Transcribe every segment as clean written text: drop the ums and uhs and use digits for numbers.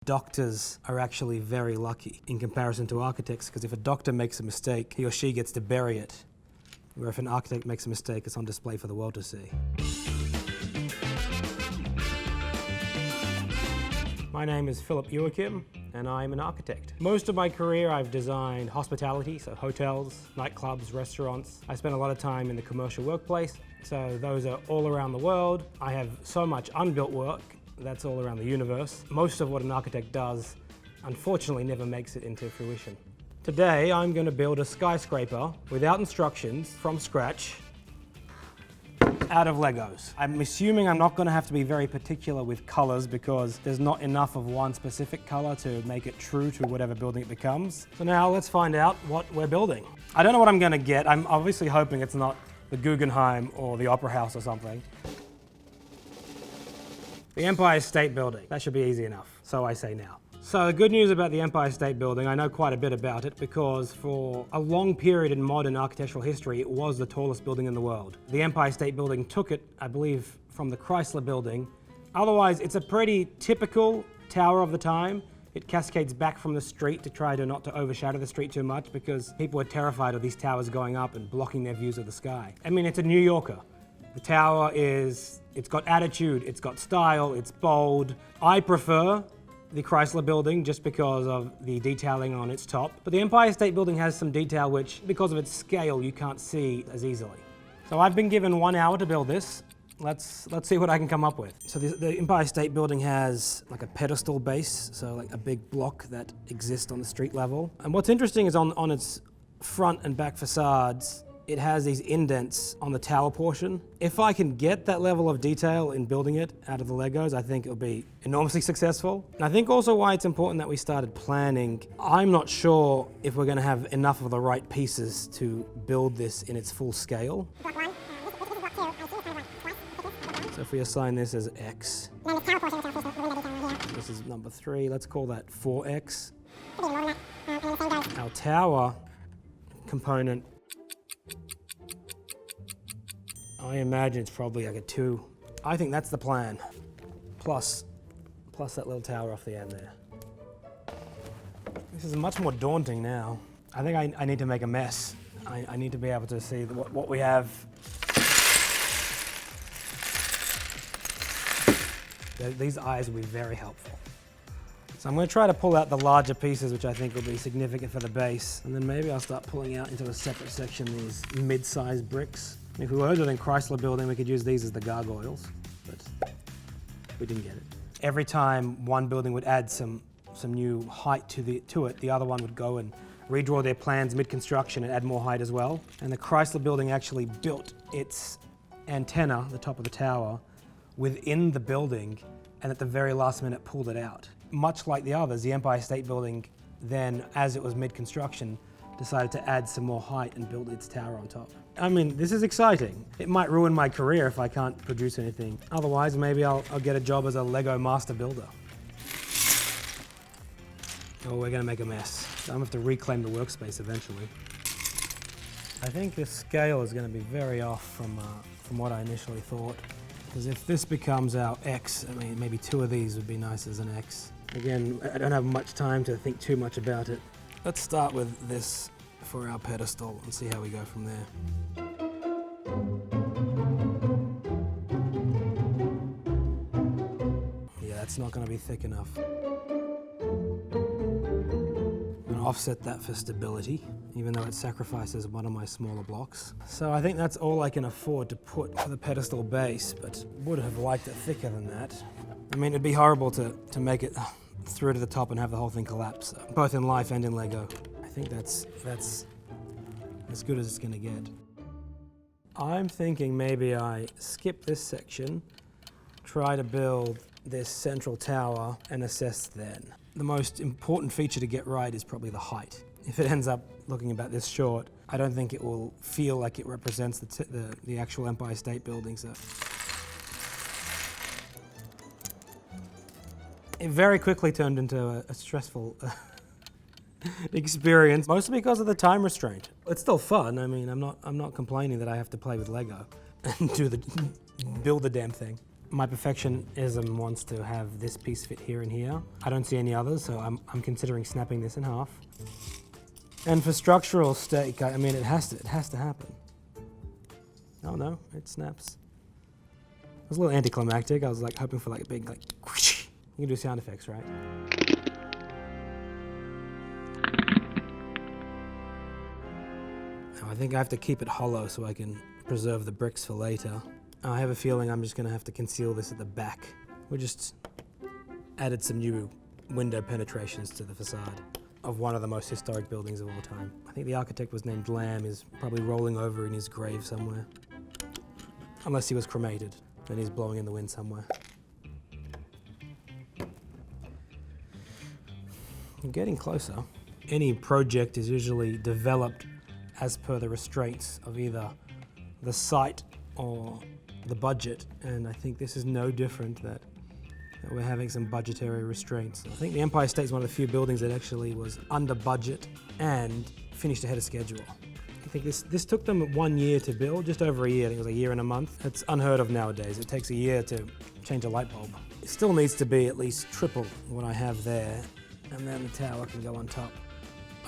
Doctors are actually very lucky in comparison to architects, because if a doctor makes a mistake, he or she gets to bury it. Where if an architect makes a mistake, it's on display for the world to see. My name is Phillip Youakim, and I'm an architect. Most of my career I've designed hospitality, so hotels, nightclubs, restaurants. I spent a lot of time in the commercial workplace, so those are all around the world. I have so much unbuilt work that's all around the universe. Most of what an architect does, unfortunately, never makes it into fruition. Today, I'm going to build a skyscraper without instructions, from scratch, out of Legos. I'm assuming I'm not going to have to be very particular with colors because there's not enough of one specific color to make it true to whatever building it becomes. So now let's find out what we're building. I don't know what I'm going to get. I'm obviously hoping it's not the Guggenheim or the Opera House or something. The Empire State Building. That should be easy enough, so I say now. So the good news about the Empire State Building, I know quite a bit about it because for a long period in modern architectural history, it was the tallest building in the world. The Empire State Building took it, I believe, from the Chrysler Building. Otherwise, it's a pretty typical tower of the time. It cascades back from the street to try not to overshadow the street too much because people are terrified of these towers going up and blocking their views of the sky. I mean, it's a New Yorker. The tower it's got attitude, it's got style, it's bold. I prefer the Chrysler Building just because of the detailing on its top. But the Empire State Building has some detail which, because of its scale, you can't see as easily. So I've been given 1 hour to build this. Let's see what I can come up with. So the Empire State Building has like a pedestal base, so like a big block that exists on the street level. And what's interesting is on its front and back facades, it has these indents on the tower portion. If I can get that level of detail in building it out of the Legos, I think it'll be enormously successful. And I think also why it's important that we started planning. I'm not sure if we're going to have enough of the right pieces to build this in its full scale. So if we assign this as X, this is number 3, let's call that 4X. Our tower component, I imagine it's probably like a 2. I think that's the plan. Plus that little tower off the end there. This is much more daunting now. I think I need to make a mess. I need to be able to see what we have. These eyes will be very helpful. So I'm going to try to pull out the larger pieces, which I think will be significant for the base. And then maybe I'll start pulling out into a separate section these mid-sized bricks. If we were doing Chrysler Building, we could use these as the gargoyles, but we didn't get it. Every time one building would add some new height to it, the other one would go and redraw their plans mid-construction and add more height as well. And the Chrysler Building actually built its antenna, the top of the tower, within the building, and at the very last minute pulled it out. Much like the others, the Empire State Building then, as it was mid-construction, decided to add some more height and build its tower on top. I mean, this is exciting. It might ruin my career if I can't produce anything. Otherwise, maybe I'll get a job as a Lego master builder. Oh, we're gonna make a mess. I'm gonna have to reclaim the workspace eventually. I think this scale is gonna be very off from what I initially thought. Because if this becomes our X, I mean, maybe 2 of these would be nice as an X. Again, I don't have much time to think too much about it. Let's start with this for our pedestal and see how we go from there. Yeah, that's not going to be thick enough. I'm going to offset that for stability, even though it sacrifices one of my smaller blocks. So I think that's all I can afford to put for the pedestal base, but would have liked it thicker than that. I mean, it'd be horrible to make it through to the top and have the whole thing collapse, both in life and in Lego. I think that's as good as it's going to get. I'm thinking maybe I skip this section, try to build this central tower, and assess then. The most important feature to get right is probably the height. If it ends up looking about this short, I don't think it will feel like it represents the actual Empire State Building. So it very quickly turned into a stressful experience, mostly because of the time restraint. It's still fun. I mean, I'm not complaining that I have to play with Lego and build the damn thing. My perfectionism wants to have this piece fit here and here. I don't see any others, so I'm considering snapping this in half. And for structural stake, I mean, it has to happen. Oh no, it snaps. It was a little anticlimactic. I was like hoping for like a big like whoosh. You can do sound effects, right? Now, I think I have to keep it hollow so I can preserve the bricks for later. I have a feeling I'm just gonna have to conceal this at the back. We just added some new window penetrations to the facade of one of the most historic buildings of all time. I think the architect was named Lamb, is probably rolling over in his grave somewhere. Unless he was cremated, then he's blowing in the wind somewhere. I'm getting closer. Any project is usually developed as per the restraints of either the site or the budget, and I think this is no different, that we're having some budgetary restraints. I think the Empire State is one of the few buildings that actually was under budget and finished ahead of schedule. I think this took them 1 year to build, just over a year. I think it was a year and a month. It's unheard of nowadays. It takes a year to change a light bulb. It still needs to be at least triple what I have there, and then the tower can go on top.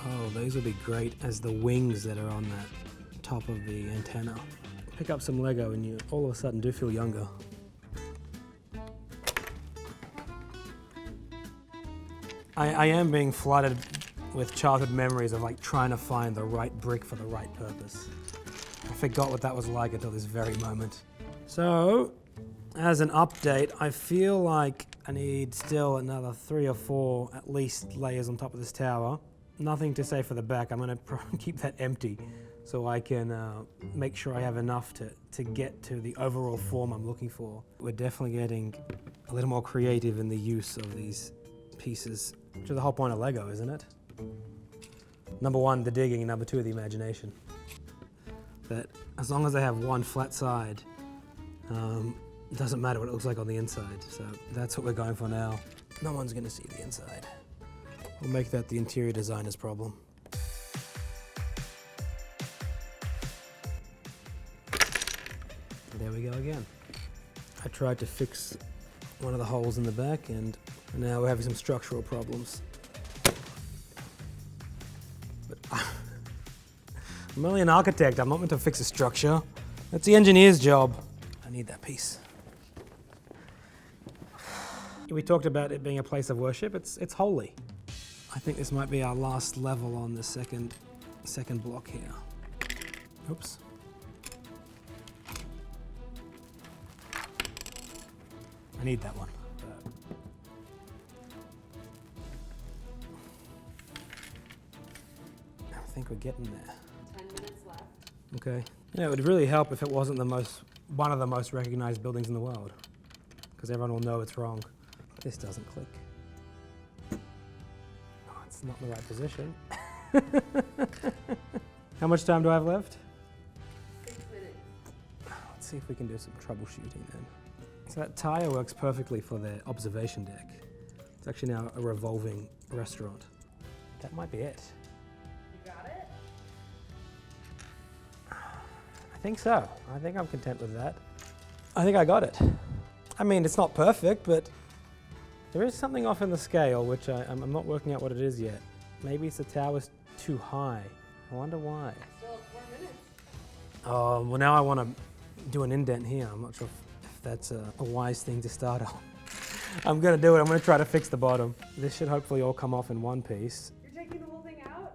Oh, those would be great as the wings that are on that top of the antenna. Pick up some Lego and you all of a sudden do feel younger. I am being flooded with childhood memories of like trying to find the right brick for the right purpose. I forgot what that was like until this very moment. So, as an update, I feel like I need still another 3 or 4 at least layers on top of this tower. Nothing to say for the back. I'm gonna keep that empty so I can make sure I have enough to get to the overall form I'm looking for. We're definitely getting a little more creative in the use of these pieces, which is the whole point of Lego, isn't it? Number 1, the digging, and number 2, the imagination. That as long as I have one flat side, it doesn't matter what it looks like on the inside. So that's what we're going for now. No one's gonna see the inside. We'll make that the interior designer's problem. There we go again. I tried to fix one of the holes in the back and now we're having some structural problems. But I'm only an architect, I'm not meant to fix a structure. That's the engineer's job. I need that piece. We talked about it being a place of worship. It's holy. I think this might be our last level on the second block here. Oops. I need that one. I think we're getting there. 10 minutes left. Okay. Yeah, it would really help if it wasn't one of the most recognized buildings in the world, because everyone will know it's wrong. This doesn't click. Oh, it's not in the right position. How much time do I have left? 6 minutes. Let's see if we can do some troubleshooting then. So that tire works perfectly for the observation deck. It's actually now a revolving restaurant. That might be it. You got it? I think so. I think I'm content with that. I think I got it. I mean, it's not perfect, but there is something off in the scale, which I'm not working out what it is yet. Maybe it's the tower's too high. I wonder why. Still have 4 minutes. Oh, well now I want to do an indent here. I'm not sure if that's a wise thing to start on. I'm going to do it. I'm going to try to fix the bottom. This should hopefully all come off in one piece. You're taking the whole thing out?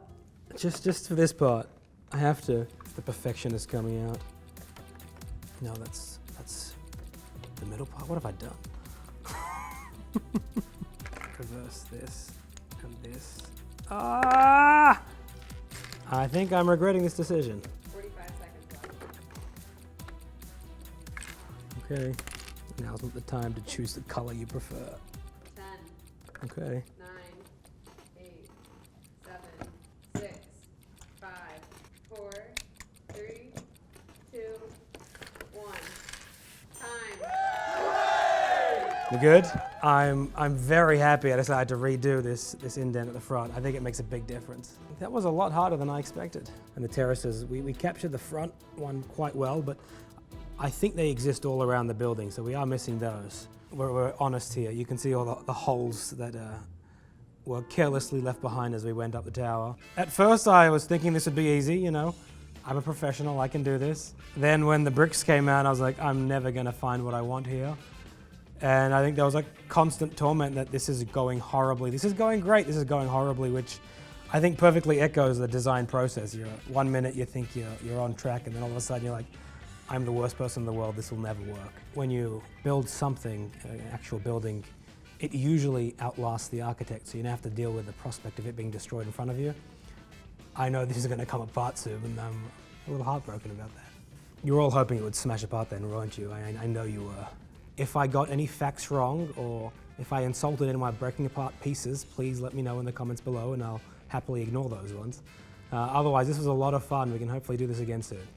Just for this part. I have to. The perfectionist coming out. No, that's the middle part. What have I done? Reverse this and this. Ah! I think I'm regretting this decision. 45 seconds left. Okay. Now's not the time to choose the color you prefer. 10, Okay. 9, 8, 7, 6, 5, 4, 3, 2, 1. Time. You good? I'm very happy I decided to redo this indent at the front. I think it makes a big difference. That was a lot harder than I expected. And the terraces, we captured the front one quite well, but I think they exist all around the building, so we are missing those. We're honest here. You can see all the holes that were carelessly left behind as we went up the tower. At first I was thinking this would be easy, you know. I'm a professional, I can do this. Then when the bricks came out, I was like, I'm never gonna find what I want here. And I think there was a constant torment that this is going horribly. This is going great, this is going horribly, which I think perfectly echoes the design process. 1 minute you think you're on track, and then all of a sudden you're like, I'm the worst person in the world, this will never work. When you build something, an actual building, it usually outlasts the architect, so you don't have to deal with the prospect of it being destroyed in front of you. I know this is going to come apart soon, and I'm a little heartbroken about that. You were all hoping it would smash apart then, weren't you? I know you were. If I got any facts wrong, or if I insulted any of my breaking apart pieces, please let me know in the comments below, and I'll happily ignore those ones. Otherwise, this was a lot of fun. We can hopefully do this again soon.